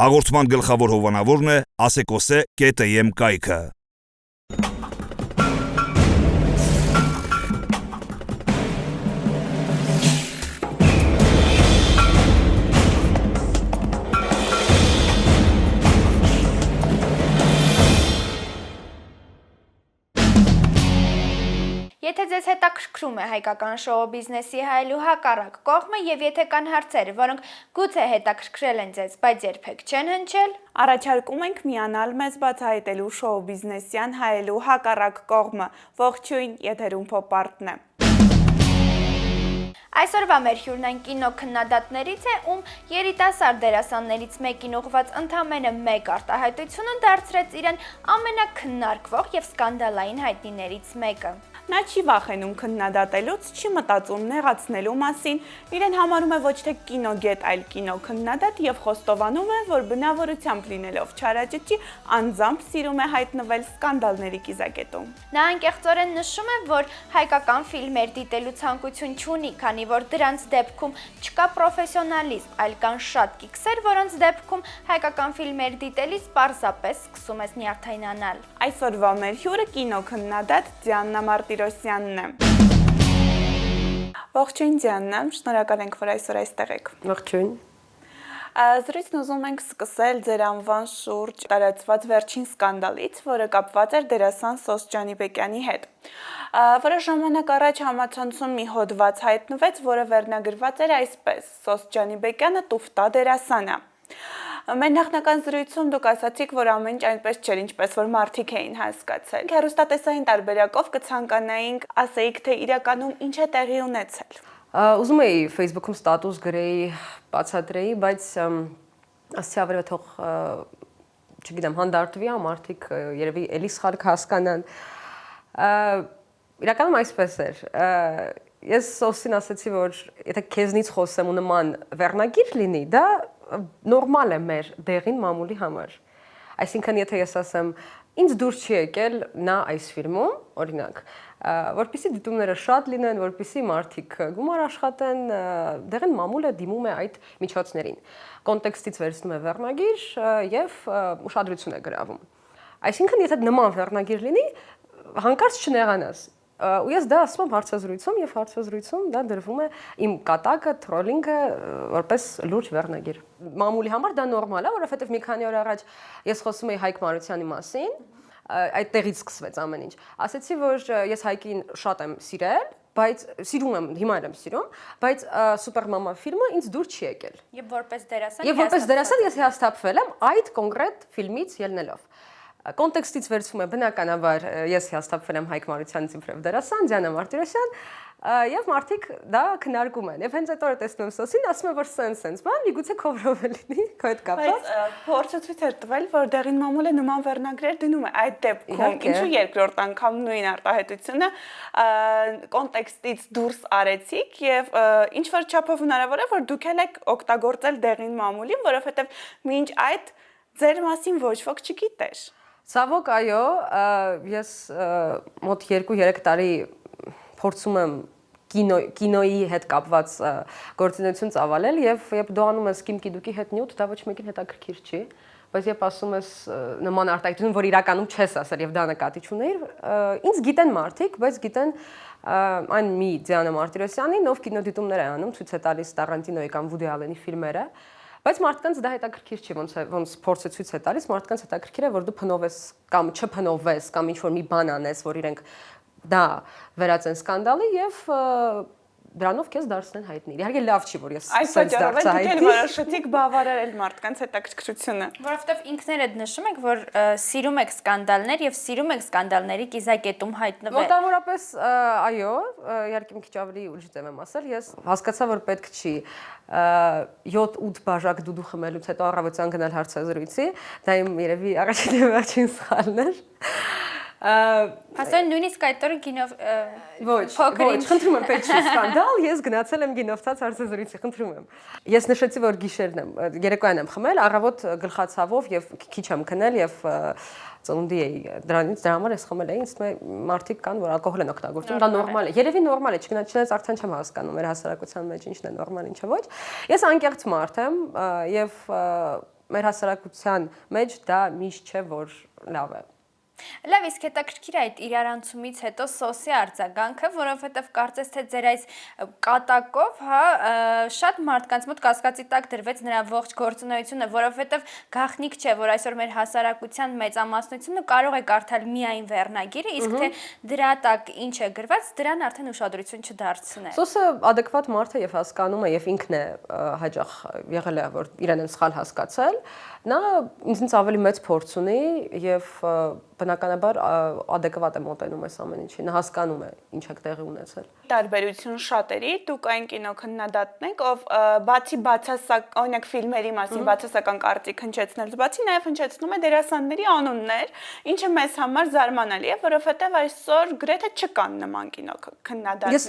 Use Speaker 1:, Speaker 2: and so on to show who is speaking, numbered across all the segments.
Speaker 1: Հաղորդման գլխավոր հովանավորն է Ասեկոսե.am կայքը։
Speaker 2: Եթե ձեզ հետաքրքրում է հայկական շոու բիզնեսի հայելու հակառակ կողմը եւ եթե կան հարցեր, որոնք գուցե հետաքրքրել են ձեզ, բայց երբեք չեն հնչել,
Speaker 3: առաջարկում ենք միանալ մեզ բացահայտելու շոու բիզնեսյան հայելու հակառակ կողմը։ Ողջույն, եթերում Փոպ-արտն է։
Speaker 2: Այսօրվա մեր հյուրն այն կինոքննադատներից է, ում երիտասարդ դերասաններից մեկին ուղղված ընդամենը մեկ արտահայտությունը դարձրեց իրեն ամենաքննարկվող եւ սկանդալային հայտնիներից մեկը։
Speaker 3: Նա չի վախենում քննադատելուց, չի մտածում նեղացնելու մասին, իրեն համարում է ոչ թե կինոգետ, այլ կինոքննադատ եւ խոստովանում է, որ բնավորությամբ լինելով չարաճճի, անձամբ սիրում է հայտնվել սկանդալների կիզակետում։
Speaker 2: Նա անկեղծորեն նշում է, որ հայկական ֆիլմեր դիտելու ցանկություն չունի, քանի որ դրանց դեպքում չկա պրոֆեսիոնալիզմ, այլ կան շատ կիքսեր, որոնց դեպքում հայկական ֆիլմեր դիտելիս պարզապես սկսում ես նյարդայնանալ։
Speaker 3: Այսօրվա մեր հյուրը կինոքննադատ Դիանա Մարտիրոսյանն է։ Ողջույն Դիանա, շնորհակալ ենք, որ այսօր այստեղ եք։
Speaker 4: Ողջույն։
Speaker 3: Զրույցն ուզում ենք սկսել ձեր անվան շուրջ տարածված վերջին սկանդալից, որը կապված էր դերասան Սոս Ջանիբեկյանի հետ։ Որոշ ժամանակ առաջ համացանցում մի հոդված հայտնվեց, որը վերնագրված էր այսպես. Սոս Ջանիբեկյանը տուֆտա դերասան է։ Մեր նախնական զրույցում դուք ասացիք, որ ամեն ինչ այնպես չէր, ինչպես որ մարդիկ էին հասկացել։ Հեռուստատեսային տարբերակով կցանկանայինք ասեիք, թե իրականում ինչ է տեղի ունեցել։
Speaker 4: Ուզում էի Facebook-ում ստատուս գրեի, բացատրեի, բայց ասացի ավելի թող, չգիտեմ, հանդարտվի, մարդիկ երևի էլի սխալ կհասկանան։ Իրականում այսպես էր։ Ես Սոսին ասացի, որ եթե քեզնից խոսեմ ու նման վերնագիր լինի, դա նորմալ է մեր դեղին մամուլի համար։ Այսինքն, եթե ես ասեմ, ինձ դուրս չի եկել նա այս ֆիլմում, օրինակ, որպեսզի դիտումները շատ լինեն, որպեսզի մարդիկ գումար աշխատեն, դեղին մամուլը դիմում է այդ միջոցներին։ Կոնտեքստից վերցնում է վերնագիր եւ ուշադրություն է գրավում։ Այսինքն, եթե նման վերնագիր լինի, հանկարծ չնեղանաս։ Ու ես դա ասում եմ հարցազրույցում եւ հարցազրույցում դա դրվում է իմ կատակը, թրոլինգը որպես լուրջ վերնագիր։ Մամուլի համար դա նորմալ է, որովհետեւ մի քանի օր առաջ ես խոսում էի Հայկ Մարությանի մասին, այդտեղից սկսվեց ամեն ինչ։ Ասացի, որ ես Հայկին շատ եմ սիրել, բայց սիրում եմ, հիմա եմ սիրում, բայց Սուպերմամա ֆիլմը ինձ դուր չի եկել։
Speaker 2: Եվ որպես դերասան
Speaker 4: ես հիասթափվել եմ այդ կոնկրետ ֆիլմից ելնելով։ Կոնտեքստից վերցվում է բնականաբար ես հիասթափվել եմ Հայկ Մարությանից իբրև դերասան, Դիանա Մարտիրոսյան, եւ մարդիկ դա քննարկում են։ Եվ հենց այդ օրը տեսնում եմ Սոսին, ասում եմ, որ սենց, բան, միգուցե քովրով է լինի, քո հետ կապված։
Speaker 3: Բայց փորձը ցույց է տվել, որ դեղին մամուլը նման վերնագրեր դնում է այդ դեպքում։ Ինչու երկրորդ անգամ նույն արտահայտությունը կոնտեքստից դուրս արեցիք եւ ինչ որ չափով հնարավոր է, որ դուք եք օգտագործել դեղին մամուլին, որովհետեւ մինչ այդ ձեր մասին ոչ ոք չգիտեր։
Speaker 4: Ցավոք, այո, ես մոտ 2-3 տարի փորձում եմ կինոյի հետ կապված գործունեություն ծավալել եւ երբ դու անում ես Կիմկիդուկի հետ նյութ, դա ոչ մեկին հետաքրքիր չի, բայց երբ ասում ես նման արտահայտություն, որ իրականում չես ասել եւ դա նկատի չունեիր, ինձ գիտեն մարդիկ, բայց գիտեն այն մի Դիանա Մարտիրոսյանին, ով կինոդիտումներ է անում, ցույց է տալիս Տարանտինոյի կամ Վուդի Ալենի ֆիլմերը, բայց մարդկանց դա հետաքրքիր չի, ոնց փորձը ցույց է տալիս, մարդկանց հետաքրքիր է, որ դու փնովես կամ չփնովես կամ ինչ-որ մի բան անես, որ իրենք դա վերածեն սկանդալի եւ դրանով քեզ դարձնեն հայտնի։ Իհարկե լավ չի, որ ես
Speaker 3: սենց դարձա հայտնի։ Դուք որոշեցիք բավարարել մարդկանց հետաքրքրությունը։
Speaker 2: Որովհետեւ ինքներդ նշում եք, որ սիրում եք սկանդալներ եւ սիրում եք սկանդալների կիզակետում հայտնվել։
Speaker 4: Մոտավորապես այո, իհարկե մի քիչ ավելի ուժ եմ ասել, ես հասկացա, որ պետք չի 7-8 բաժակ դուդու խմելուց հետո առավոտյան գնալ հարցազրույցի, դա իմ երևի առաջին եւ վերջին սխալն էր։
Speaker 2: Հասան նույնիսկ այդ օրը գինով
Speaker 4: ոչ, խնդրում եմ, պետք չի սկանդալ, ես գնացել եմ գինովցած հարցազրույցի, խնդրում եմ։ Ես նշեցի, որ գիշերն եմ, երեկոյան եմ խմել, առավոտ գլխացավով եւ քիչ եմ քնել եւ ծնունդի էի դրանից դրա համար ես խմել էի, ինձ թվում է մարդիկ կան, որ ալկոհոլ են օգտագործում, դա նորմալ է։ Երևի նորմալ է, չնայած արդեն չեմ հասկանում մեր հասարակության մեջ ինչն է նորմալ, ինչը ոչ։ Ես անկեղծ մարդ եմ եւ մեր հասարակության մեջ դա միշտ չէ, որ լավ է։
Speaker 2: Լավ, իսկ հետաքրքիր է այդ իրարանցումից հետո սոսի արձագանքը, որովհետև կարծես թե ձեր այս կատակով, հա, շատ մարդկանց մոտ կասկածի տակ դրվեց նրա ողջ գործունեությունը, որովհետև գաղտնիք չէ, որ այսօր մեր հասարակության մեծամասնությունը կարող է կարդալ միայն վերնագիրը, իսկ թե դրա տակ ինչ է գրված, դրան արդեն ուշադրություն չդարձնել։
Speaker 4: Սոսը adekvat մարդ է եւ հասկանում է եւ ինքն է հաճախ եղել է, որ իրեն են սխալ հասկացել, նա ինձնից ավելի մեծ փորձ ունի եւ բնականաբար adekvat է մոտենում այս ամեն ինչին, նա հասկանում է ինչ է տեղի ունեցել։
Speaker 3: Տարբերություն շատերի, դուք այն կինոքննադատն եք, ով բացի բացասական, օրինակ ֆիլմերի մասին բացասական կարծիք հնչեցնելուց բացի նաև հնչեցնում է դերասանների անուններ, ինչը մեզ համար զարմանալի է, որովհետև այսօր գրեթե չկան նման կինոքննադատներ։
Speaker 4: Ես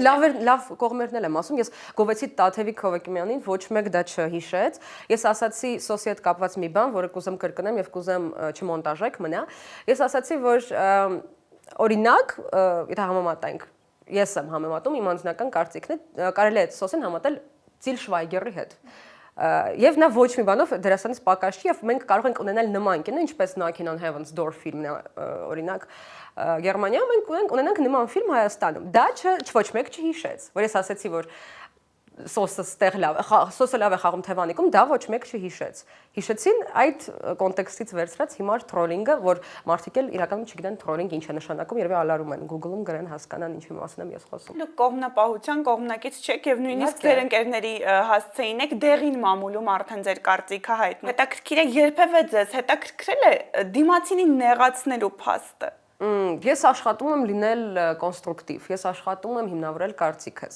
Speaker 4: լավ կողմերն եմ ասում, ես գովեցի Տաթևիկ Հովակիմյանին, ոչ մեկ դա չհիշեց։ Ես ասացի սոսի հետ կապված մի բան, որը կուզեմ կրկնեմ եւ կուզեմ չմոնտաժեք մնա։ Ես ասացի, որ օրինակ, եթե համեմատենք, ես եմ համեմատում իմ անձնական կարծիքն է, կարելի է սոսին համատել Ծիլ Շվայգերի հետ։ Եվ նա ոչ մի բանով դերասանից պակաս չի եւ մենք կարող ենք ունենալ նման կինո, ինչպես Knocking on Heaven's Door ֆիլմն է, օրինակ Գերմանիայում մենք ունենանք նման ֆիլմ Հայաստանում։ Դա ոչ մեկ չհիշեց, որ ես ասացի, որ սոսը ստեղ լավ է, սոսը լավ է խաղում Թևանիկում, դա ոչ մեկ չհիշեց։ Հիշեցին այդ կոնտեքստից վերցրած հիմար թրոլինգը, որ մարդիկ էլ իրականում չգիտեն թրոլինգ ինչ է նշանակում, երբ ալարում են Google-ում գրեն հասկանան ինչի մասին եմ ես խոսում։
Speaker 3: Դուք կողմնապահության կողմնակից չեք եւ նույնիսկ ձեր ընկերների հասցեին եք դեղին մամուլում արդեն ձեր կարծիքը հայտնել։ Հետաքրքիր է երբևէ ձեզ հետաքրքրել է դիմացինին նեղացնելու փաստը։
Speaker 4: Ես աշխատում եմ լինել կոնստրուկտիվ, ես աշխատում եմ հիմնավորել կարծիքս։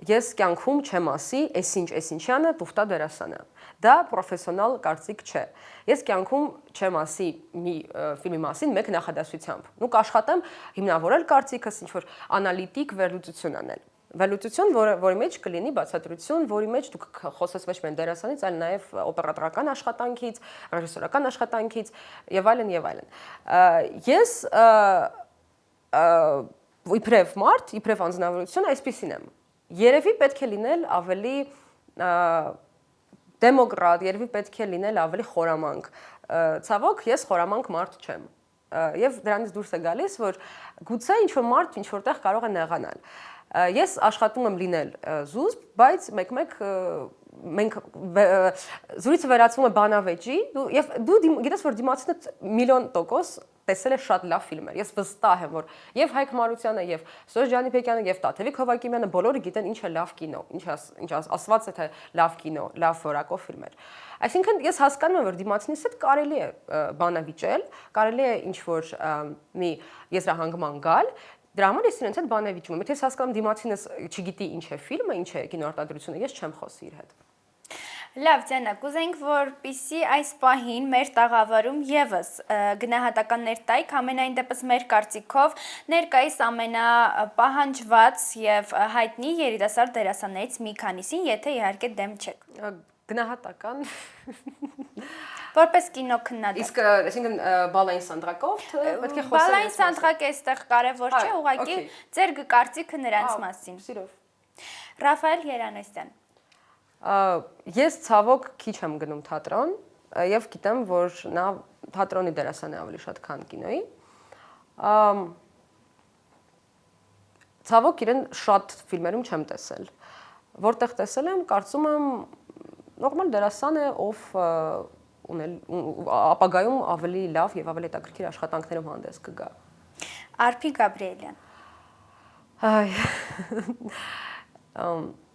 Speaker 4: Ես կյանքում չեմ ասի, այսինչյանը տուֆտա դերասանը։ Դա պրոֆեսիոնալ կարծիք չէ։ Ես կյանքում չեմ ասի մի ֆիլմի մասին մեկ նախադասությամբ։ Ու կաշխատեմ հիմնավորել կարծիքս, ինչ որ անալիտիկ վերլուծություն անել։ Վերլուծություն, որի մեջ կլինի բացատրություն, որի մեջ դուք խոսես ոչ միայն դերասանից, այլ նաև օպերատորական աշխատանքից, ռեժիսորական աշխատանքից եւ այլն եւ այլն։ Ես իբրև մարդ, իբրև անձնավորություն այսպեսին եմ։ Երևի պետք է լինել ավելի դեմոկրատ, երևի պետք է լինել ավելի խորամանկ։ Ցավոք, ես խորամանկ մարդ չեմ։ Եվ դրանից դուրս է գալիս, որ գուցե ինչ-որ մարդ ինչ-որտեղ կարող է նեղանալ։ Ես աշխատում եմ լինել զուսպ, բայց մեկ-մեկ մենք զրույցը վերածվում է բանավեճի, եւ դու գիտես, որ դիմացինդ միլիոն տոկոս տեսել է շատ լավ ֆիլմեր։ Ես վստահ եմ, որ եւ Հայկ Մարությանը, եւ Սոս Ջանիբեկյանը, եւ Տաթևիկ Հովակիմյանը բոլորը գիտեն ինչ է լավ կինո, ինչ ասված է թե լավ կինո, լավ որակով ֆիլմեր։ Այսինքն ես հասկանում եմ, որ դիմացինից հետ կարելի է բանավիճել, կարելի է ինչ-որ մի եզրահանգման գալ, դրա համար ես իրենց հետ բանավիճում եմ։ Եթե ես հասկանում դիմացինս չգիտի ինչ է ֆիլմը, ինչ է կինոարտադրությունը, ես չեմ խոսի իր հետ։
Speaker 2: Լավ, Ձենա, կուզենք, որպեսզի այս պահին մեր տաղավարում եւս գնահատականներ տայք, ամենայն դեպս մեր կարծիքով ներկայիս ամենապահանջված եւ հայտնի երիտասարդ դերասաններից մի քանիսին, եթե իհարկե դեմ չեք։
Speaker 4: Գնահատական
Speaker 2: Որպես կինոքննադատ։
Speaker 4: Իսկ այսինքն բալային սանդրակով պետք է խոսել։
Speaker 2: Բալային սանդրակը այստեղ կարևոր չէ, ուղղակի ձեր կարծիքը նրանց մասին։
Speaker 4: Սիրով։
Speaker 2: Ռաֆայել Երանեսյան։
Speaker 4: Ես ցավոք քիչ եմ գնում թատրոն եւ գիտեմ, որ նա թատրոնի դերասան է ավելի շատ, քան կինոյի։ Ցավոք իրեն շատ ֆիլմերում չեմ տեսել։ Որտեղ տեսել եմ, կարծում եմ նորմալ դերասան է, ով ապագայում ավելի լավ եւ ավելի հետաքրքիր աշխատանքներով հանդես կգա։
Speaker 2: Արփի Գաբրիելյան։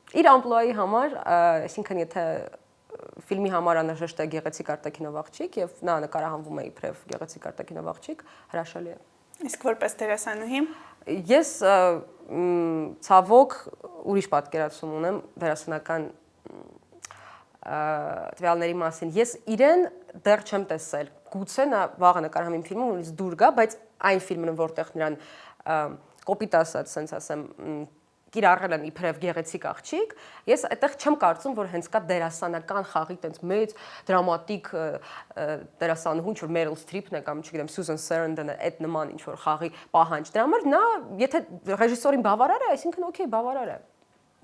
Speaker 4: Իր ամպլուայի համար, այսինքն եթե ֆիլմի համար անհրաժեշտ է գեղեցիկ արտաքինով աղջիկ եւ նա նկարահանվում է իբրև գեղեցիկ արտաքինով աղջիկ, հրաշալի է։
Speaker 3: Իսկ որպես դերասանուհի
Speaker 4: ես ցավոք ուրիշ պատկերացում ունեմ դերասանական տվյալների մասին։ Ես իրեն դեռ չեմ տեսել։ Գուցե նա վաղը նկարահանի ֆիլմում ունից դուր գա, բայց այն ֆիլմն որտեղ նրան կոպիտ ասած, sense ասեմ, կիրառել են իբրև գեղեցիկ աղջիկ, ես այդտեղ չեմ կարծում, որ հենց կա դերասանական խաղի տենց մեծ դրամատիկ դերասանուհու, ինչ որ Meryl Streep-ն է կամ չգիտեմ Susan Sarandon-ը, այդ նման ինչ որ խաղի պահանջ։ Դրա համար նա եթե ռեժիսորին բավարար է, այսինքն օքեյ, բավարար է։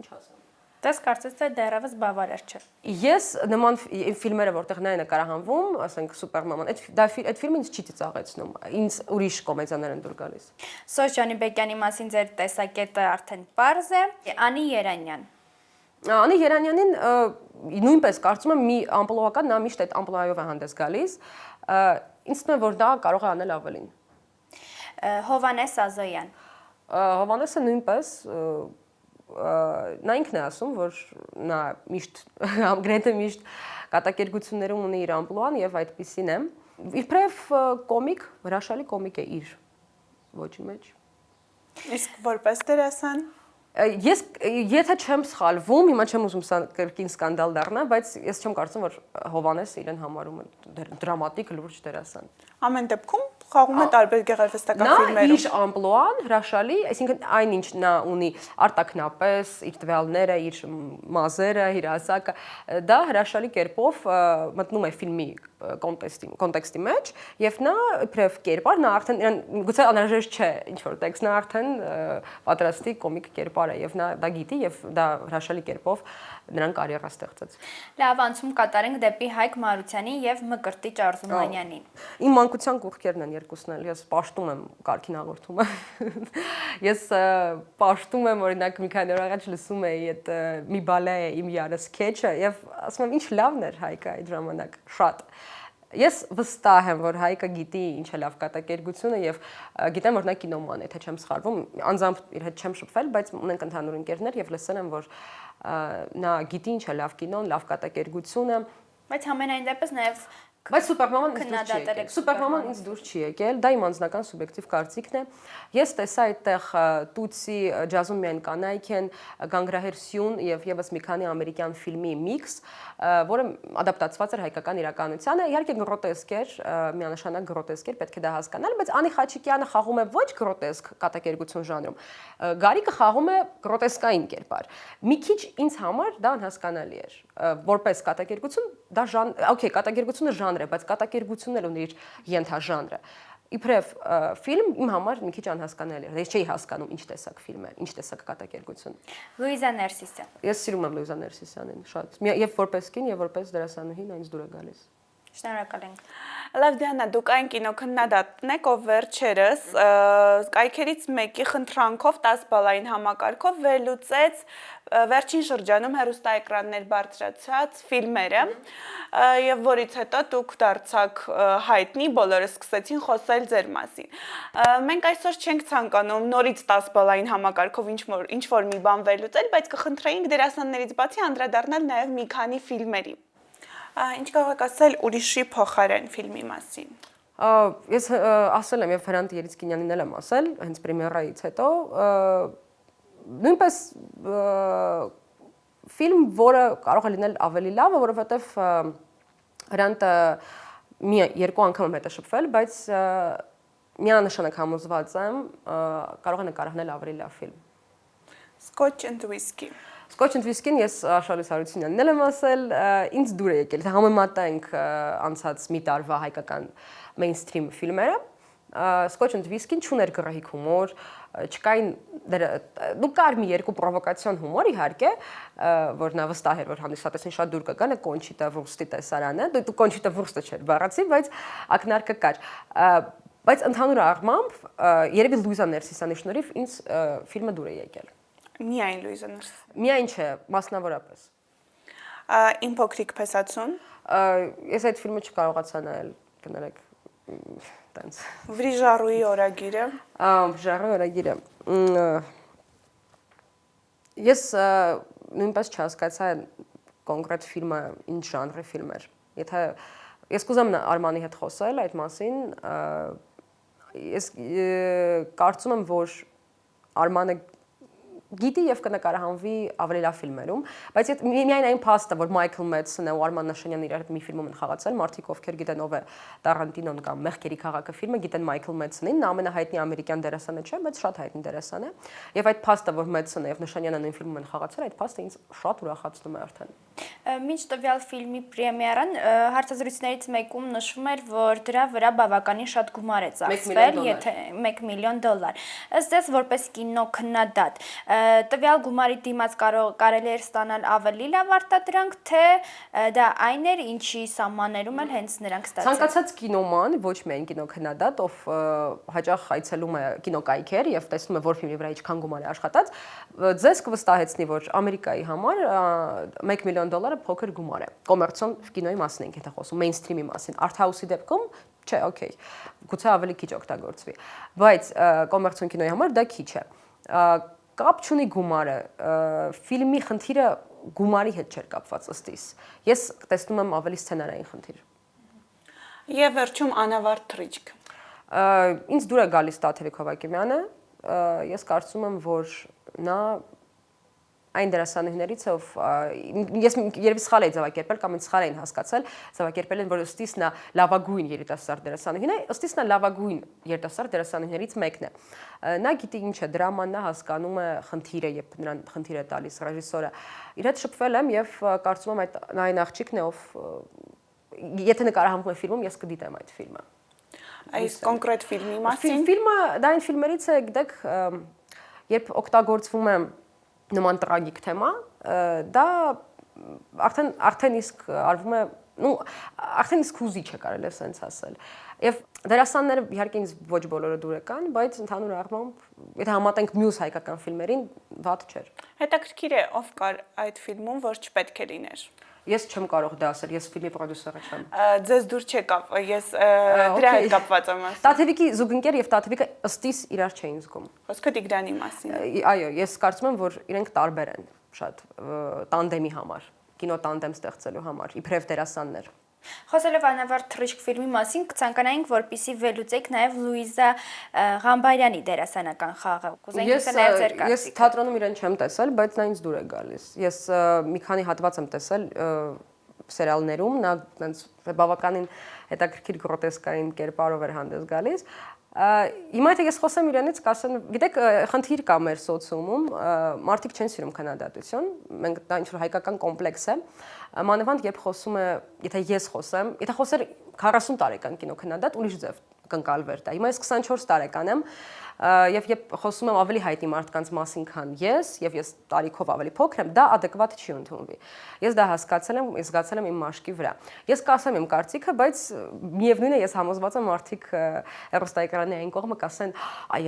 Speaker 4: Ինչ ասեմ։
Speaker 2: Դες կարծես թե դեռևս բավարար չէ։
Speaker 4: Ես նման ֆիլմերը, որտեղ նա է նկարահանվում, ասենք Սուպերմաման, այդ ֆիլմը ինձ չի ծիծաղեցնում, ինձ ուրիշ կոմեդիաներ են դուր գալիս։
Speaker 2: Սոս Ջանիբեկյանի մասին ձեր տեսակետը արդեն պարզ է։ Անի Երանյան։
Speaker 4: Անի Երանյանին նույնպես կարծում եմ մի ամպլուական, նա միշտ այդ ամպլուայով է հանդես գալիս, ինձ թվում է, որ դա կարող է անել ավելին։
Speaker 2: Հովանես Ազոյան։
Speaker 4: Հովանեսը նույնպես նա ինքն է ասում, որ նա միշտ գրեթե միշտ կատակերգություններում ունի իր ամպլուան եւ այդպիսին է։ Իբրև կոմիկ, հրաշալի կոմիկ է իր ոճի մեջ։
Speaker 3: Իսկ որպես դերասան
Speaker 4: Ես եթե չեմ սխալվում, հիմա չեմ ուզում սա կրկին սկանդալ դառնա, բայց ես չեմ կարծում, որ Հովանեսը իրեն համարում է դրամատիկ լուրջ դերասան։
Speaker 3: ամեն դեպքում խաղում է տարբեր գեղարվեստական ֆիլմերում։
Speaker 4: Նա իր ամպլուան հրաշալի, այսինքն այնինչ նա ունի արտակնապես, իր տվյալները, իր մազերը, իր ասակը, դա հրաշալի կերպով մտնում է ֆիլմի կոնտեքստի մեջ եւ նա իբրև կերպար, նա արդեն գուցե անհրաժեշտ չէ ինչ որ տեքստ, նա արդեն պատրաստի կոմիկ կերպար է եւ նա դա գիտի եւ դա հրաշալի կերպով նրան կարիերա ստեղծեց։
Speaker 2: Լավ, անցում կատարենք դեպի Հայկ Մարությանի եւ Մկրտիչ Արզումանյանին։
Speaker 4: Իմ մանկության կուռքերն են երկուսն էլ, ես պաշտում եմ կարգին հաղորդումը։ Ես պաշտում եմ, օրինակ մի քանի օր առաջ լսում էի այդ մի բալե իմ յարը սքեչը եւ ասում եմ ինչ լավն էր Հայկը այդ ժամանակ, շատ։ Ես վստահ եմ, որ Հայկը գիտի ինչ է լավ կատակերգությունը եւ գիտեմ, որ նա կինոման է, թե չեմ սխալվում, անձամբ իր հետ չեմ շփվել, բայց ունենք ընդհանուր ընկերներ եւ լսել եմ, որ նա գիտի ինչ է լավ կինոն, լավ կատակերգությունը,
Speaker 2: Բայց համենայն դեպս նաեւ
Speaker 4: բայց Սուպերմաման ինձ դուր չի եկել։ Սուպերմաման ինձ դուր չի եկել, դա իմ անձնական սուբյեկտիվ կարծիքն է։ Ես տեսա այդտեղ Տուցի, ջազում միայն կանայք են, Գանգրահեր Սյուն եւ եւս մի քանի ամերիկյան ֆիլմի միքս, որը ադապտացված էր հայկական իրականությանը։ Իհարկե գրոտեսկ էր, միանշանակ գրոտեսկ էր, պետք է դա հասկանալ, բայց Անի Խաչիկյանը խաղում է ոչ գրոտեսկ կատակերգություն ժանրում։ Գարիկը խաղում է գրոտեսկային կերպար։ Մի քիչ ինձ համար դա անհասկանալի էր, որպես կատակերգություն, դա օքեյ, կատակերգությունը ժանր է, բայց կատակերգությունն էլ ունի իր ենթաժանրը։ Իբրև ֆիլմ իմ համար մի քիչ անհասկանալի էր։ Ես չէի հասկանում ինչ տեսակ ֆիլմ է, ինչ տեսակ կատակերգություն։
Speaker 2: Լուիզա Ներսիսյան։
Speaker 4: Ես սիրում եմ Լուիզա Ներսիսյանին շատ։ Եվ որպես կին, եւ որպես դերասանուհի նա ինձ դուր է գալիս։
Speaker 2: Շնորհակալ ենք։
Speaker 3: Լավ Դիանա, դուք այն կինոքննադատն եք, ով վերջերս կայքերից մեկի խնդրանքով 10 բալային համակարգով վերլուծեց վերջին շրջանում հեռուստաէկրաններ բարձրացած ֆիլմերը, եւ որից հետո դուք դարձաք հայտնի, բոլորը սկսեցին խոսել ձեր մասին։ Մենք այսօր չենք ցանկանում նորից 10 բալային համակարգով ինչ որ մի բան վերլուծել, բայց կխնդրեինք դերասաններից բացի անդրադառնալ նաեւ մի քանի ֆիլմերի։ Ինչ կարող եք ասել ուրիշի փոխարեն ֆիլմի մասին։
Speaker 4: Ես ասել եմ եւ Հրանտ Երիցկինյանին էլ եմ ասել, հենց պրեմիերայից հետո, նույնպես ֆիլմ, որը կարող է լինել ավելի լավը, որովհետեւ Հրանտը երկու անգամ եմ հետաշփվել, բայց միանշանակ համոզված եմ, կարող է նկարահանել ավելի լավ ֆիլմ։
Speaker 3: Scotch and Whiskey։
Speaker 4: Scotch and Whiskey-ն ես Աշալիս Հարությունյանն էլ եմ ասել, ինձ դուր է եկել, թե համեմատենք անցած մի տարվա հայկական mainstream ֆիլմերը, Scotch and Whiskey-ն չուներ գրահիկ հումոր, չկային դու կար մի երկու պրովոկացիոն հումոր իհարկե, որ նա վստահ էր, որ հանդիսատեսին շատ դուր կգա, Կոնչիտա Վուրստի տեսարանը, դու Կոնչիտա Վուրստը չէր բառացի, բայց ակնարկը կար։ Բայց ընդհանուր առմամբ երևի Լուիզա Ներսիսյանի շնորհիվ ինձ ֆիլմը դուր է եկել։
Speaker 3: Միայն Լուիզա Ներսիսյան։
Speaker 4: Միայն չէ, մասնավորապես։
Speaker 3: Իմ փոքրիկ փեսացուն։
Speaker 4: Ես այդ ֆիլմը չկարողացա նայել, կներեք, տենց։
Speaker 3: Վրիժարուի օրագիրը։
Speaker 4: Վրիժարուի օրագիրը։ Ես նույնպես չհասկացա կոնկրետ ֆիլմը ինչ ժանրի ֆիլմ էր։ Եթե ես կուզեմ Արմանի հետ խոսել այդ մասին, ես կարծում եմ, որ Արմանը գիտի եւ կնկարահանվի ավելի լավ ֆիլմերում, բայց միայն այն փաստը, որ Մայքլ Մեդսոնը ու Արման Նաշանյանն իրար հետ մի ֆիլմում են խաղացել, մարդիկ ովքեր գիտեն ով է Տարանտինոն կամ Մեղքերի քաղաքը ֆիլմը, գիտեն Մայքլ Մեդսոնին, նա ամենահայտնի ամերիկյան դերասանը չէ, բայց շատ հայտնի դերասան է։ Եվ այդ փաստը, որ Մեդսոնը եւ Նաշանյանը նույն ֆիլմում են խաղացել, այդ փաստը ինձ շատ ուրախացնում է արդեն։
Speaker 2: Մինչ տվյալ ֆիլմի պրեմիերան հարցազրույցներից մեկում նշվում էր, որ դրա վրա բավականին շատ գումար է ծախսվել, եթե $1 միլիոն։ Ըստ ձեզ, որպես կինոքննադատ, տվյալ գումարի դիմաց կարելի էր ստանալ ավելի լավ արտադրանք, թե դա այն էր, ինչի սահմաններում էլ հենց նրանք ստացել։
Speaker 4: Ցանկացած կինոման, ոչ միայն կինոքննադատ, ով հաճախ այցելում է կինոկայքեր եւ տեսնում է, որ ֆիլմի վրա ինչքան գումար է աշխատած, ձեզ կվստահեցնի, որ Ամերիկայի համար $1 միլիոն փոքր գումար է։ Կոմերցիոն կինոյի մասին ենք եթե խոսում, մեյնսթրիմի մասին։ Art-house-ի դեպքում չէ, օքեյ։ Գուցե ավելի քիչ օգտագործվի, բայց կոմերցիոն կինոյի համար դա քիչ է։ Կապ չունի գումարը, ֆիլմի խնդիրը գումարի հետ չէր կապված ըստիս։ Ես տեսնում եմ ավելի սցենարային խնդիր։
Speaker 3: Եվ վերջում անավարտ թռիչք։
Speaker 4: Ինձ դուր է գալիս Տաթևիկ Հովակիմյանը, ես կարծում եմ, որ նա այն դերասանուհիներից ով ես երևի սխալ էի ձևակերպել կամ ինձ սխալ էին հասկացել, ձևակերպել են, որ ըստիս նա լավագույն երիտասարդ դերասանուհին է, ըստիս նա լավագույն երիտասարդ դերասանուհիներից մեկն է։ Նա գիտի ինչ է դրաման, նա հասկանում է խնդիրը, երբ նրան խնդիր է տալիս ռեժիսորը։ Իր հետ շփվել եմ եւ կարծում եմ այն աղջիկն է, ով եթե նկարահանվում է ֆիլմում, ես կդիտեմ այդ ֆիլմը։
Speaker 3: Այս կոնկրետ ֆիլմի մասին։
Speaker 4: Ֆիլմը դա այն ֆիլմերից է, գիտեք, երբ օգտագործվում է նման տրագիկ թեմա, դա արդեն իսկ արվում է, արդեն իսկ հուզիչ է կարելի է սենց ասել։ Եվ դերասանները իհարկե ինձ ոչ բոլորը դուր եկան, բայց ընդհանուր առմամբ, եթե համատենք մյուս հայկական ֆիլմերին, վատ չէր։
Speaker 3: Հետաքրքիր է, ով կար այդ ֆիլմում, որ չպետք է լիներ։
Speaker 4: Ես չեմ կարող դա ասել, ես ֆիլմի պրոդյուսերը չեմ։
Speaker 3: Ձեզ դուր չեկավ, ես դրա հետ կապված եմ ասում։
Speaker 4: Տաթևիկի զուգընկեր եւ Տաթևիկը ըստիս իրար չէին զգում։
Speaker 3: Խոսքը Տիգրանի մասին։
Speaker 4: Այո, ես կարծում եմ, որ իրենք տարբեր են շատ տանդեմի համար, կինոտանդեմ ստեղծելու համար, իբրև դերասաններ։
Speaker 2: Խոսելով անավարտ թռիչք ֆիլմի մասին, կցանկանայինք, որպեսզի վերլուծեք նաև Լուիզա Ղամբարյանի դերասանական խաղը։ Կուզենք նաև ձեր կարծիքը։
Speaker 4: Ես թատրոնում իրեն չեմ տեսել, բայց նա ինձ դուր է գալիս։ Ես մի քանի հատված եմ տեսել սերիալներում, նա այնց բավականին հետաքրքիր գրոտեսկային կերպարով էր հանդես գալիս։ Հիմա եթե ես խոսեմ իրենից, կասեն, գիտեք, խնդիր կա մեր սոցիումում, մարդիկ չեն սիրում քննադատություն, մենք դա ինչ-որ հայկական կոմպլեքս է, մանավանդ երբ խոսում է, եթե ես խոսեմ, եթե խոսեր 40 տարեկան կինոքննադատ, ուրիշ ձև կընկալվեր դա։ Հիմա ես 24 տարեկան եմ, եւ երբ խոսում եմ ավելի հայտնի մարդկանց մասին, քան ես, եւ ես տարիքով ավելի փոքր եմ, դա adekvat չի ընդունվի։ Ես դա հասկացել եմ, ես զգացել եմ իմ մաշկի վրա։ Ես կասեմ իմ կարծիքը, բայց միևնույն է, ես համոզված եմ մարդիկ հեռուստաէկրանի այն կողմը կասեն, այ,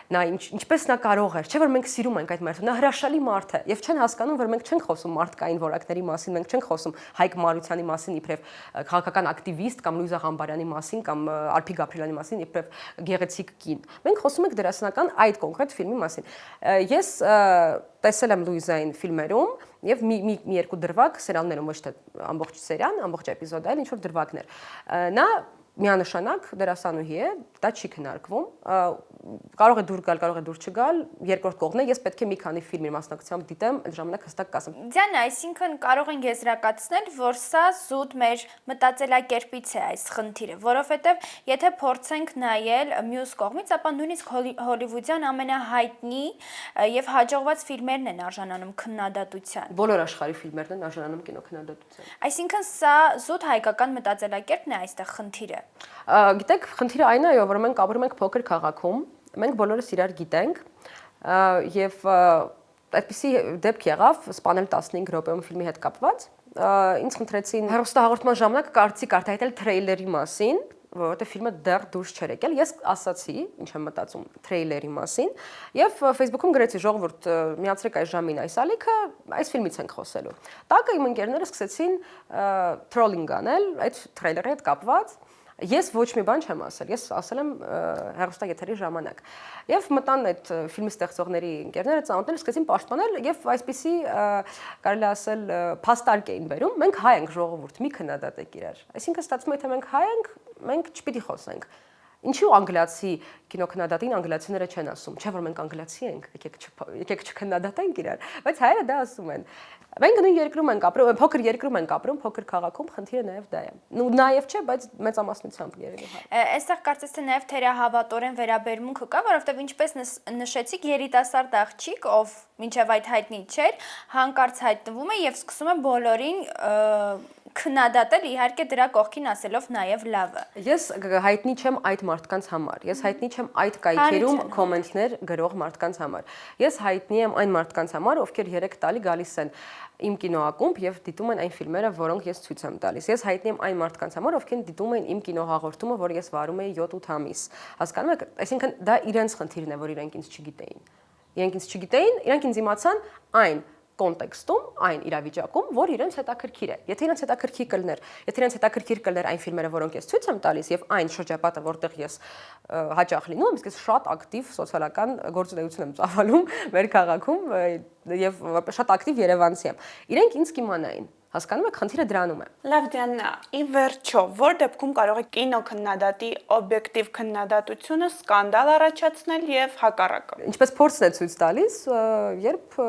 Speaker 4: նա ինչպես նա կարող էր, չէ՞ որ մենք սիրում ենք այդ մարդուն, նա հրաշալի մարդ է, եւ չեն հասկանում, որ մենք չենք խոսում մարդկային որակների մասին, մենք չենք խոսում Հայկ Մարությանի մասին, իբրև քաղաքական ակտիվիստ կամ Լուիզա Ղամբարյանի մասին կամ Արփի Գաբրիելյանի մասին, իբրև գեղեցիկ կին։ Մենք խոսում ենք դերասանական այդ կոնկրետ ֆիլմի մասին։ Ես տեսել եմ Լուիզային ֆիլմերում եւ մի երկու դրվագ սերիալներում, ոչ թե ամբողջ սերիան, ամբողջ էպիզոդը, այլ ինչ որ դրվագներ։ Նա միանշանակ դերասանուհի է, դա չի քննարկվում, կարող է դուր գալ, կարող է դուր չգալ, երկրորդ կողմն է, ես պետք է մի քանի ֆիլմի մասնակցությամբ դիտեմ, այդ ժամանակ հստակ կասեմ։
Speaker 2: Դիանա, այսինքն կարող ենք եզրակացնել, որ սա զուտ մեր մտածելակերպից է այս խնդիրը, որովհետև եթե փորձենք նայել մյուս կողմից, ապա նույնիսկ հոլիվուդյան ամենահայտնի եւ հաջողված ֆիլմերն են արժանանում քննադատության։
Speaker 4: Բոլոր աշխարհի ֆիլմերն են արժանանում կինոքննադատության։
Speaker 2: Այսինքն սա զուտ հայկական մտածելակերպն է այստեղ խնդիրը։
Speaker 4: Գիտեք, խնդիրը այն է, որ մենք ապրում ենք փոքր քաղաքում, մենք բոլորս իրար գիտենք եւ այդպիսի դեպք եղավ սպանել 15 րոպեում ֆիլմի հետ կապված։ Ինձ խնդրեցին հեռուստահաղորդման ժամանակ կարծիք արտահայտել թրեյլերի մասին, որովհետեւ ֆիլմը դեռ դուրս չէր եկել։ Ես ասացի, ինչ եմ մտածում թրեյլերի մասին, եւ Facebook-ում գրեցի ժողովուրդ, միացրեք այս ժամին այս ալիքը, այս ֆիլմից ենք խոսելու։ Տակը իմ ընկերները սկսեցին թրոլինգ անել այդ թրեյլերի հետ կապված։ Ես ոչ մի բան չեմ ասել, ես ասել եմ հեռուստաեթերի ժամանակ։ Եվ մտան այդ ֆիլմի ստեղծողների ընկերները ծանոթներ, սկսեցին պաշտպանել եւ այսպիսի կարելի ասել փաստարկ էին բերում։ Մենք հայ ենք, ժողովուրդ, մի քննադատեք իրար։ Այսինքն ստացվում է, թե մենք հայ ենք, մենք չպիտի խոսենք։ Ինչու անգլիացի կինոքննադատին անգլիացիները չեն ասում, չէ՞ որ մենք անգլիացի ենք, եկեք չքննադատենք իրար, բայց հայերը դա ասում են։ Մենք նույն երկրում ենք ապրում, փոքր երկրում ենք ապրում, փոքր քաղաքում, խնդիրը նաև դա է։ Ու նաև չէ, բայց մեծամասնությամբ երևի հա։
Speaker 2: Այստեղ կարծես թե նաև թերահավատորեն վերաբերմունքը կա, որովհետև ինչպես նշեցիք, երիտասարդ աղջիկ, ով մինչև այդ հայտնի չէր, հանկարծ հայտնվում է եւ սկսում է բոլորին քննադատել, իհարկե դրա կողքին ասելով նաև լավը։
Speaker 4: Ես հայտնի չեմ այդ մարդկանց համար։ Ես հայտնի չեմ այդ կայքերում կոմենտներ գրող մարդկանց համար։ Ես հայտնի եմ այն մարդկանց համար, ովքեր 3 տարի գալիս են իմ կինոակումբ եւ դիտում են այն ֆիլմերը, որոնք ես ցույց եմ տալիս։ Ես հայտնի եմ այն մարդկանց համար, ովքեր դիտում են իմ կինոհաղորդումը, որ ես վարում էի 7-8 ամիս։ Հասկանում եք, այսինքն դա իրենց խնդիրն է, որ իրենք ինձ չգիտեին։ Իրենք ինձ չգիտեին, իրենք ինձ իմացան այն կոնտեքստում, այն իրավիճակում, որ իրենց հետաքրքիր է։ Եթե իրենց հետաքրքիր կլներ այն ֆիլմերը, որոնք ես ցույց եմ տալիս եւ այն շրջապատը, որտեղ ես հաճախ լինում եմ, իսկ ես շատ ակտիվ սոցիալական գործունեություն եմ ծավալում մեր քաղաքում եւ շատ ակտիվ երևանցի եմ։ Իրենք ինձ կիմանային։ Հասկանում եք, խնդիրը դրանում է։
Speaker 3: Լավ Դիանա, ի վերջո, որ դեպքում կարող է կինոքննադատի օբյեկտիվ քննադատությունը սկանդալ առաջացնել եւ հակառակը։
Speaker 4: Ինչպես փորձն է ցույց տալիս, երբ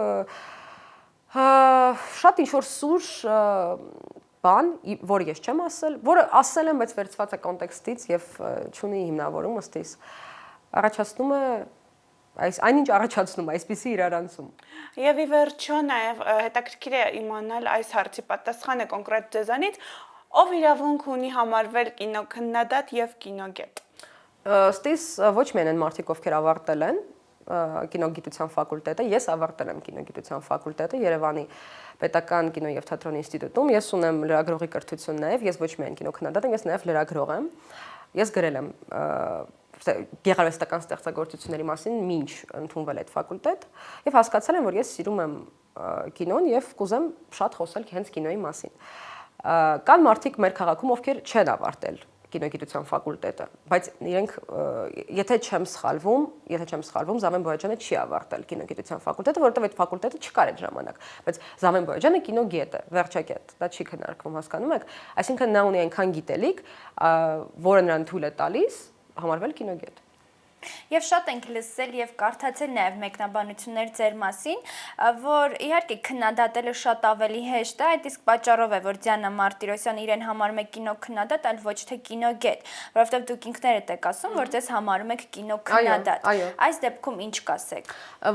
Speaker 4: շատ ինչ-որ սուր բան, որ ես չեմ ասել, որը ասել եմ, բայց վերցված է կոնտեքստից եւ չունի հիմնավորում ըստ իս, առաջացնում է այնինչ առաջացնում այսպիսի իրարանցում։
Speaker 3: Եվ ի վերջո նաև հետաքրքիր է իմանալ այս հարցի պատասխանը կոնկրետ ձեզանից, ով իրավունք ունի համարվել կինոքննադատ եւ կինոգետ։
Speaker 4: Ըստ իս ոչ միայն այն մարդիկ, ովքեր ավարտել են կինոգիտության ֆակուլտետը, ես ավարտել եմ կինոգիտության ֆակուլտետը Երևանի Պետական կինո եւ թատրոն ինստիտուտում, ես ունեմ լրագրողի կրթություն նաեւ, ես ոչ միայն կինոքննադատ եմ, ես նաեւ լրագրող եմ։ Ես գրել եմ գեղարվեստական ստեղծագործությունների մասին մինչ ընդունվել այդ ֆակուլտետ եւ հասկացել եմ, որ ես սիրում եմ կինոն եւ կուզեմ շատ խոսել հենց կինոյի մասին։ Կան մարդիկ մեր քաղաքում, ովքեր չեն ավարտել կինոգիտության ֆակուլտետը, բայց իրենք եթե չեմ սխալվում, Զամեն Բոյաջյանը չի ավարտել կինոգիտության ֆակուլտետը, որովհետեւ այդ ֆակուլտետը չկար այդ ժամանակ, բայց Զամեն Բոյաջյանը կինոգետ է, վերջագետ, դա չի քննարկվում, հասկանում եք, այսինքն նա ունի այնքան գիտելիք, որը նրան թույլ է տալիս համարվել կինոգետ։
Speaker 2: Եվ շատ ենք լսել եւ կարդացել նաեւ մեկնաբանություններ ձեր մասին, որ իհարկե քննադատելը շատ ավելի հեշտ է, այդ իսկ պատճառով է, որ Դիանա Մարտիրոսյանը իրեն համարում է կինոքննադատ, այլ ոչ թե կինոգետ, որովհետեւ դուք ինքներդ եք ասում, որ ձեզ համարում եք կինոքննադատ։ Այս դեպքում ինչ կասեք։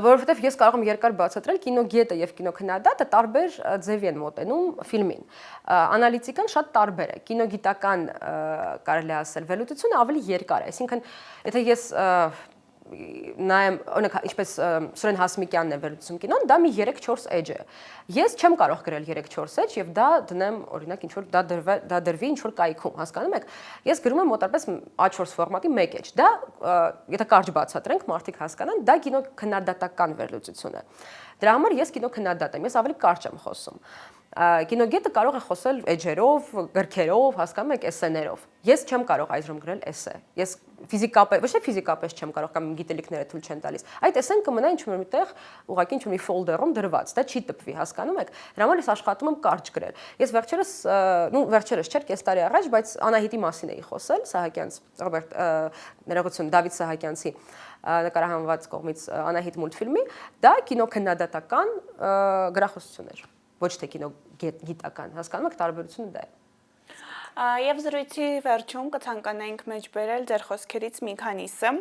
Speaker 4: Որովհետեւ ես կարող եմ երկար բացատրել, կինոգետը եւ կինոքննադատը տարբեր ձևի են մոտենում ֆիլմին։ Անալիտիկան շատ տարբեր է։ Կինոգիտական կարելի է ասել վերլուծությունը ավելի երկար է, այսինքն եթե ես նայեմ, օրինակ, ինչպես Սուրեն Հասմիկյանն է վերլուծում կինոն, դա մի 3-4 էջ է։ Ես չեմ կարող գրել 3-4 էջ եւ դա դնեմ, օրինակ, ինչ որ դա դրվի ինչ որ կայքում, հասկանում եք։ Ես գրում եմ մոտավորապես A4 ֆորմատի 1 էջ։ Դա, եթե կարճ բացատրենք, մարդիկ հասկանան, դա կինոքննադատական վերլուծություն է։ Դրա համար ես կինոքննադատ եմ, ես ավելի կարճ եմ խոսում։ Կինոգետը կարող է խոսել էջերով, գրքերով, հասկանում եք, էսեներով։ Ես չեմ կարող այժմ գրել էսե։ Ես ֆիզիկապես, ոչ թե ֆիզիկապես չեմ կարող կամ գիտելիքները թույլ չեն տալիս։ Այդ էսեն կմնա ինչ-որ միտեղ, ուղղակի ինչ-որ մի ֆոլդերում դրված, դա չի տպվի, հասկանում եք։ Դրա համար ես աշխատում եմ կարճ գրել։ Ես վերջերս չէր, կես տարի առաջ, բայց Անահիտի մասին էի խոսել, Սահակյանց, Ռոբերտ ներողություն, Դավիթ Սահակյանցի նկարահանված կողմից Անահիտ մուլտֆիլմի, դա կինոքննադատական գրախոսություն էր, ոչ թե կինոգիտական, հասկանում եք, տարբերությունը դա է։
Speaker 3: Եվ զրույցի վերջում կցանկանայինք մեջբերել ձեր խոսքերից մի քանիսը։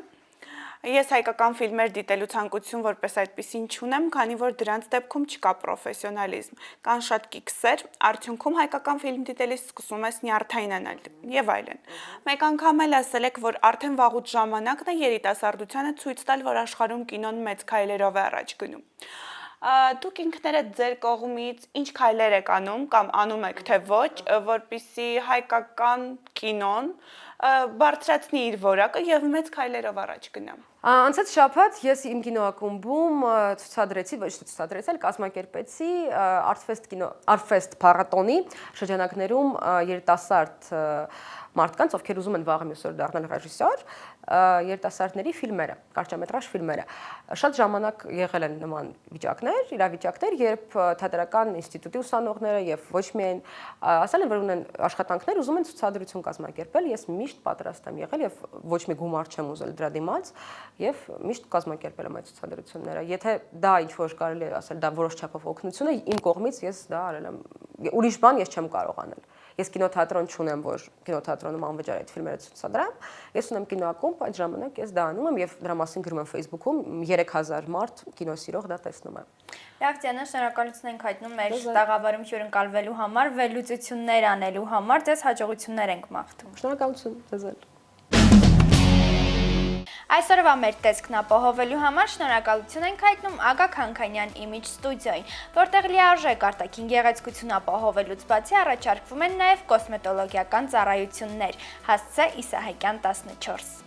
Speaker 3: Ես հայկական ֆիլմեր դիտելու ցանկություն որպես այդպեսին չունեմ, քանի որ դրանց դեպքում չկա պրոֆեսիոնալիզմ։ Կան շատ կիքսեր, արդյունքում հայկական ֆիլմ դիտելիս սկսում ես նյարդայնանալ եւ այլն։ Մեկ անգամ էլ ասել եք, որ արդեն վաղուց ժամանակն է երիտասարդությանը ցույց տալ, որ աշխարհում կինոն մեծ քայլերով է առաջ գնում։ Դուք ինքներդ ձեր կողմից ինչ քայլեր եք անում կամ անում եք թե ոչ, որպեսզի հայկական կինոն բարձրացնի իր որակը եւ մեծ քայլերով առաջ գնա։
Speaker 4: Անցած շաբաթ ես իմ կինոակումբում ցուցադրեցի, ոչ թե ցուցադրեցի, այլ կազմակերպեցի Արտֆեստ փառատոնի շրջանակներում երիտասարդ մարդկանց, ովքեր ուզում են վաղը մյուս օր դառնալ ռեժիսոր, երիտասարդների ֆիլմերը, կարճամետրաժ ֆիլմերը։ Շատ ժամանակ եղել են նման վիճակներ, իրավիճակներ, երբ թատերական ինստիտուտի ուսանողները եւ ոչ միայն ասել են, որ ունեն աշխատանքներ, ուզում են ցուցադրություն կազմակերպել, ես միշտ պատրաստ եմ եղել եւ ոչ մի գումար չեմ ուզել դրա դիմաց եւ միշտ կազմակերպել եմ այդ ցուցադրությունները։ Եթե դա ինչ որ կարելի է ասել, դա որոշ չափով օգնություն է իմ կողմից, ես դա արել եմ։ Ուրիշ բան ես չեմ կարող անել։ Ես կինոթատրոն չունեմ, որ կինոթատրոնում անվճար այդ ֆիլմերը ցուցադրեմ։ Ես ունեմ կինոակումբ, այդ ժամանակ ես դա անում եմ եւ դրա մասին գրում եմ Facebook-ում, 3000 մարդ կինո սիրող դա տեսնում է։
Speaker 2: Լավ, Դիանա, շնորհակալություն ենք հայտնում մեր տաղավարում հյուրընկալվելու համար, վերլուծություններ անելու համար, ձեզ հաջողություններ ենք մաղթում։
Speaker 4: Շնորհակալություն ձեզ։
Speaker 2: Այսօրվա մեր տեսքն ապահովելու համար շնորհակալություն ենք հայտնում Ագա Քանքանյան Image Studio-ին, որտեղ լիարժեք արտաքին գեղեցկություն ապահովելուց բացի առաջարկվում են նաև կոսմետոլոգիական ծառայություններ։ Հասցե Իսահակյան 14։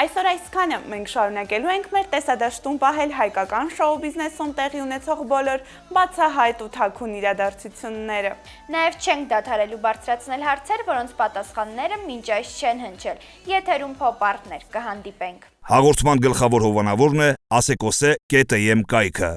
Speaker 3: Այսօր այսքանը մենք շարունակելու ենք մեր տեսադաշտում պահել հայկական շոու բիզնեսում տեղի ունեցող բոլոր բացահայտ ու թաքուն իրադարձությունները։
Speaker 2: Նաև չենք դադարելու բարձրացնել հարցեր, որոնց պատասխանները մինչ այս չեն հնչել։ Եթերում փոփ-արտներ կհանդիպենք։
Speaker 1: Հաղորդման գլխավոր հովանավորն է asecose.am կայքը։